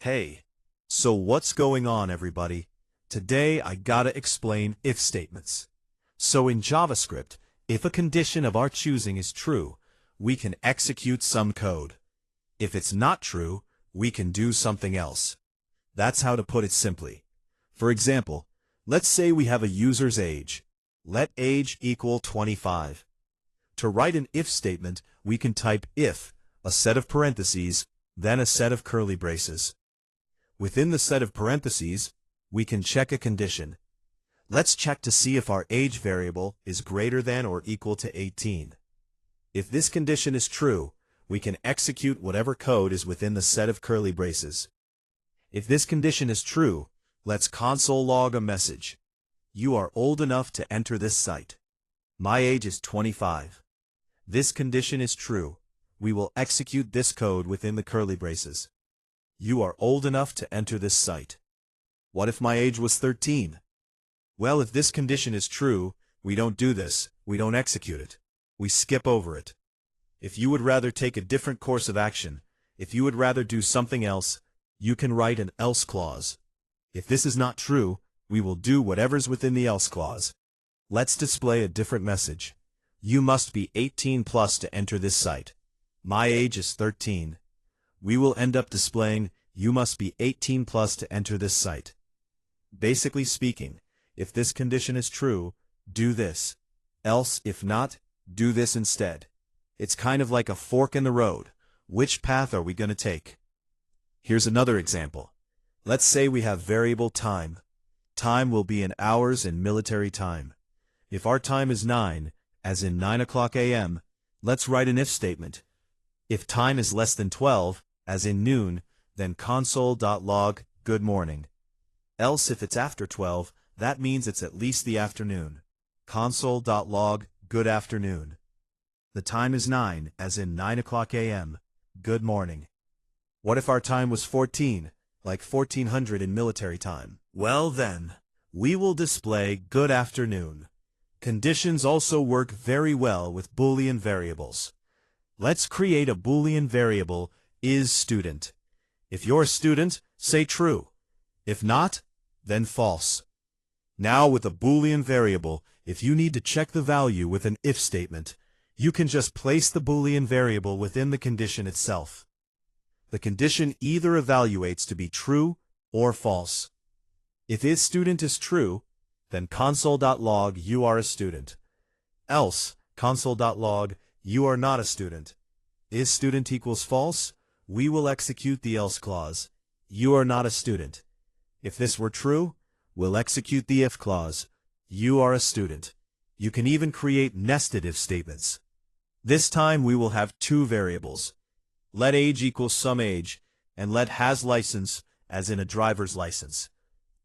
Hey, so what's going on, everybody? Today I gotta explain if statements. So in JavaScript, if a condition of our choosing is true, we can execute some code. If it's not true, we can do something else. That's how to put it simply. For example, let's say we have a user's age. Let age equal 25. To write an if statement, we can type if, a set of parentheses, then a set of curly braces. Within the set of parentheses, we can check a condition. Let's check to see if our age variable is greater than or equal to 18. If this condition is true, we can execute whatever code is within the set of curly braces. If this condition is true, let's console log a message. You are old enough to enter this site. My age is 25. This condition is true. We will execute this code within the curly braces. You are old enough to enter this site. What if my age was 13? Well, if this condition is true, we don't do this, we don't execute it. We skip over it. If you would rather take a different course of action, if you would rather do something else, you can write an else clause. If this is not true, we will do whatever's within the else clause. Let's display a different message. You must be 18 plus to enter this site. My age is 13. We will end up displaying, you must be 18 plus to enter this site. Basically speaking, if this condition is true, do this. Else, if not, do this instead. It's kind of like a fork in the road. Which path are we going to take? Here's another example. Let's say we have variable time. Time will be in hours in military time. If our time is 9, as in 9 o'clock a.m., let's write an if statement. If time is less than 12, as in noon, then console.log good morning. Else if it's after 12, that means it's at least the afternoon. Console.log good afternoon. The time is 9, as in 9 o'clock a.m. Good morning. What if our time was 14, like 1400 in military time? Well then, we will display good afternoon. Conditions also work very well with Boolean variables. Let's create a Boolean variable isStudent. If you're a student, say true. If not, then false. Now with a Boolean variable, if you need to check the value with an if statement, you can just place the Boolean variable within the condition itself. The condition either evaluates to be true or false. If isStudent is true, then console.log you are a student. Else, console.log you are not a student. IsStudent equals false, we will execute the else clause. You are not a student. If this were true, we'll execute the if clause. You are a student. You can even create nested if statements. This time we will have two variables. Let age equals some age, and let has license, as in a driver's license.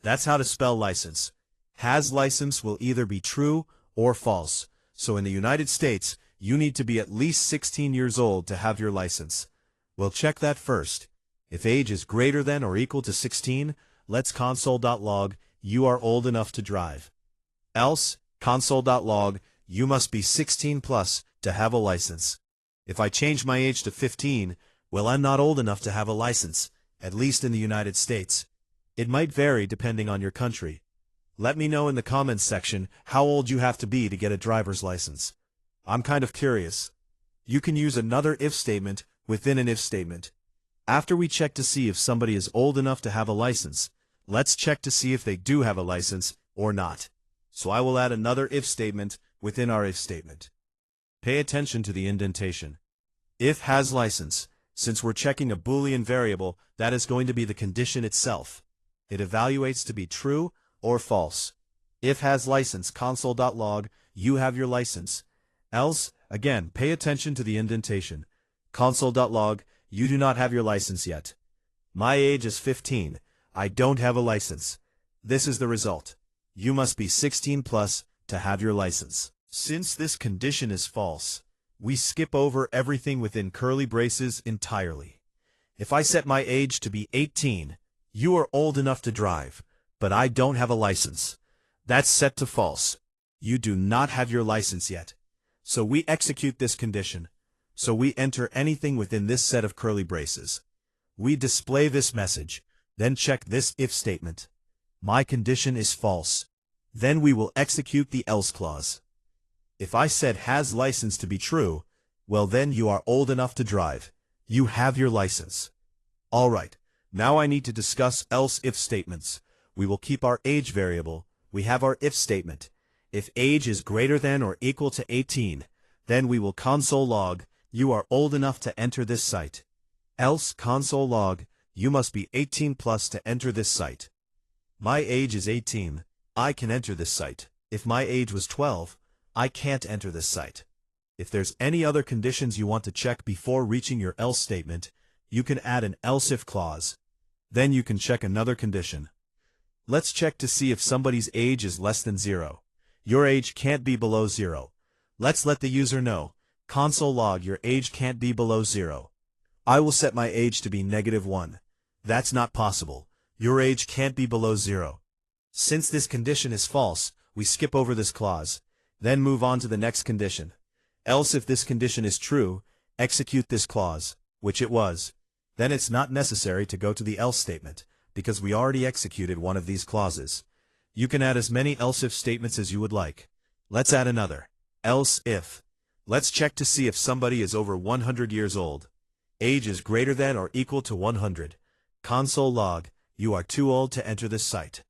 That's how to spell license. Has license will either be true or false. So in the United States, you need to be at least 16 years old to have your license. We'll check that first. If age is greater than or equal to 16, let's console.log you are old enough to drive. Else, console.log you must be 16 plus to have a license. If I change my age to 15, well, I'm not old enough to have a license, at least in the United States. It might vary depending on your country. Let me know in the comments section how old you have to be to get a driver's license. I'm kind of curious. You can use another if statement within an if statement. After we check to see if somebody is old enough to have a license, let's check to see if they do have a license or not. So I will add another if statement within our if statement. Pay attention to the indentation. If has license, since we're checking a Boolean variable, that is going to be the condition itself. It evaluates to be true or false. If has license, console.log you have your license. Else, again, pay attention to the indentation. Console.log you do not have your license yet. My age is 15. I don't have a license. This is the result. You must be 16 plus to have your license. Since this condition is false, we skip over everything within curly braces entirely. If I set my age to be 18, you are old enough to drive, but I don't have a license. That's set to false. You do not have your license yet. So we execute this condition. So we enter anything within this set of curly braces. We display this message. Then check this if statement. My condition is false. Then we will execute the else clause. If I said has license to be true, well then you are old enough to drive. You have your license. Alright, now I need to discuss else if statements. We will keep our age variable. We have our if statement. If age is greater than or equal to 18, then we will console log, you are old enough to enter this site. Else console log, you must be 18 plus to enter this site. My age is 18, I can enter this site. If my age was 12, I can't enter this site. If there's any other conditions you want to check before reaching your else statement, you can add an else if clause. Then you can check another condition. Let's check to see if somebody's age is less than 0. Your age can't be below 0. Let's let the user know. Console log your age can't be below 0. I will set my age to be -1. That's not possible. Your age can't be below 0. Since this condition is false, we skip over this clause. Then move on to the next condition. Else if this condition is true, execute this clause, which it was. Then it's not necessary to go to the else statement, because we already executed one of these clauses. You can add as many else if statements as you would like. Let's add another. Else if. Let's check to see if somebody is over 100 years old. Age is greater than or equal to 100. Console log, you are too old to enter this site.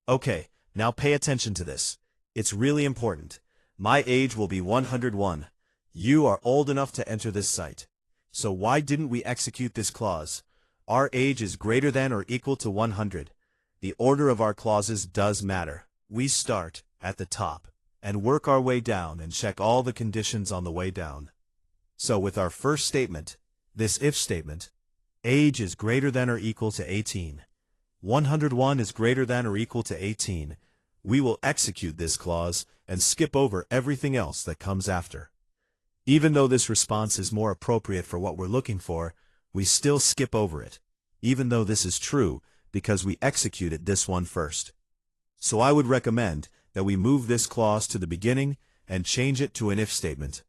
Okay, now pay attention to this. It's really important. My age will be 101. You are old enough to enter this site. So why didn't we execute this clause? Our age is greater than or equal to 100. The order of our clauses does matter. We start at the top and work our way down and check all the conditions on the way down. So with our first statement, this if statement, age is greater than or equal to 18. 101 is greater than or equal to 18. We will execute this clause and skip over everything else that comes after. Even though this response is more appropriate for what we're looking for, we still skip over it, even though this is true, because we executed this one first. So I would recommend that we move this clause to the beginning and change it to an if statement.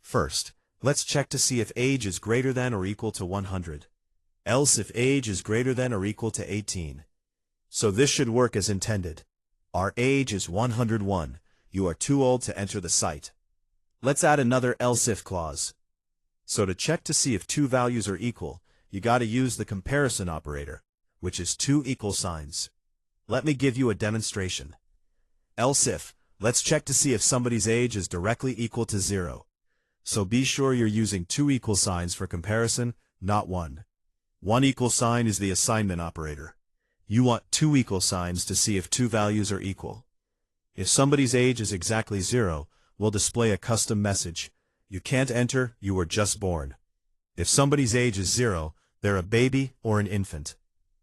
First, let's check to see if age is greater than or equal to 100. Else if age is greater than or equal to 18. So this should work as intended. Our age is 101. You are too old to enter the site. Let's add another else if clause. So to check to see if two values are equal, you gotta use the comparison operator, which is two equal signs. Let me give you a demonstration. Else if, let's check to see if somebody's age is directly equal to 0. So be sure you're using two equal signs for comparison, not one. One equal sign is the assignment operator. You want two equal signs to see if two values are equal. If somebody's age is exactly 0, we'll display a custom message. You can't enter, you were just born. If somebody's age is 0, they're a baby or an infant.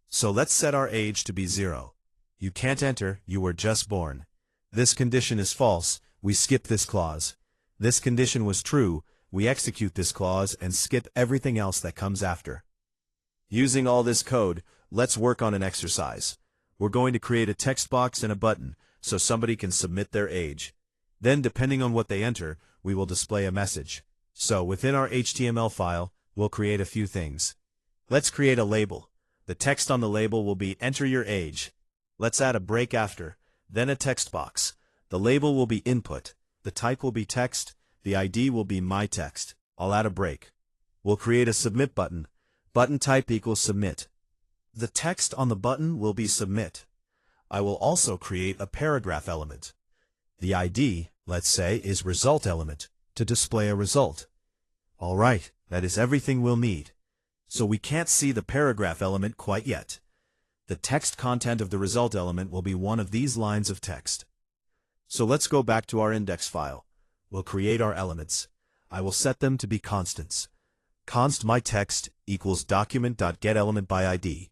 So let's set our age to be 0. You can't enter, you were just born. This condition is false, we skip this clause. This condition was true, we execute this clause and skip everything else that comes after. Using all this code, let's work on an exercise. We're going to create a text box and a button, so somebody can submit their age. Then depending on what they enter, we will display a message. So within our HTML file, we'll create a few things. Let's create a label. The text on the label will be enter your age. Let's add a break after, then a text box. The label will be input. The type will be text. The ID will be my text. I'll add a break. We'll create a submit button. Button type equals submit. The text on the button will be submit. I will also create a paragraph element. The ID, let's say, is result element, to display a result. Alright, that is everything we'll need. So we can't see the paragraph element quite yet. The text content of the result element will be one of these lines of text. So let's go back to our index file. We'll create our elements. I will set them to be constants. Const my text equals document.getElementById.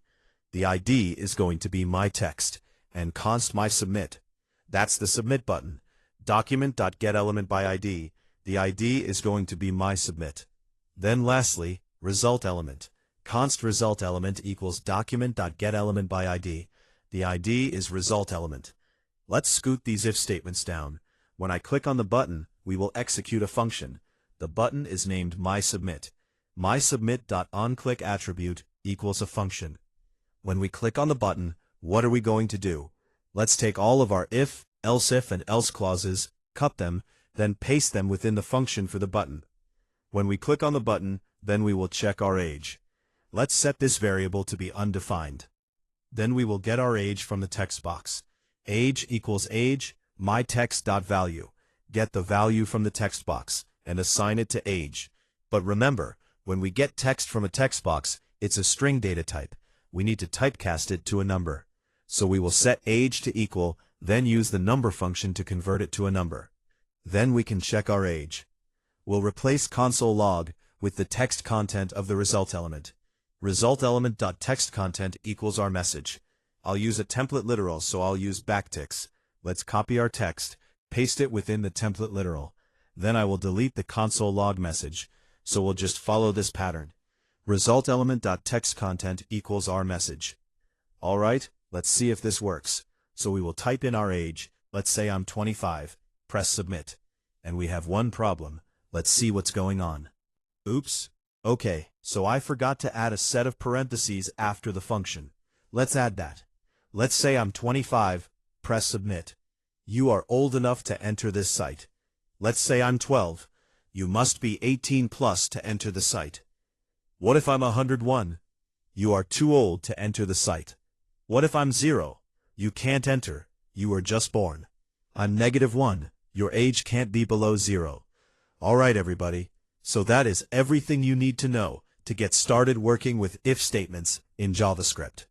The ID is going to be my text, and const my submit. That's the submit button. Document.getElementById. The ID is going to be my submit. Then lastly, result element. Const result element equals document.getElementById. The ID is result element. Let's scoot these if statements down. When I click on the button, we will execute a function. The button is named mySubmit. MySubmit.onClick attribute equals a function. When we click on the button, what are we going to do? Let's take all of our if, and else clauses, cut them, then paste them within the function for the button. When we click on the button, then we will check our age. Let's set this variable to be undefined. Then we will get our age from the text box. Age equals age, myText.value. Get the value from the text box, and assign it to age. But remember, when we get text from a text box, it's a string data type. We need to typecast it to a number. So we will set age to equal, then use the number function to convert it to a number. Then we can check our age. We'll replace console log with the text content of the result element. Result element.textContent equals our message. I'll use a template literal, so I'll use backticks. Let's copy our text, paste it within the template literal. Then I will delete the console log message, so we'll just follow this pattern. Result element.textContent equals our message. Alright, let's see if this works. So we will type in our age, let's say I'm 25, press submit. And we have one problem. Let's see what's going on. Oops. Okay, so I forgot to add a set of parentheses after the function. Let's add that. Let's say I'm 25, press submit. You are old enough to enter this site. Let's say I'm 12. You must be 18 plus to enter the site. What if I'm 101? You are too old to enter the site. What if I'm 0? You can't enter. You were just born. I'm -1. Your age can't be below 0. Alright everybody, so that is everything you need to know to get started working with if statements in JavaScript.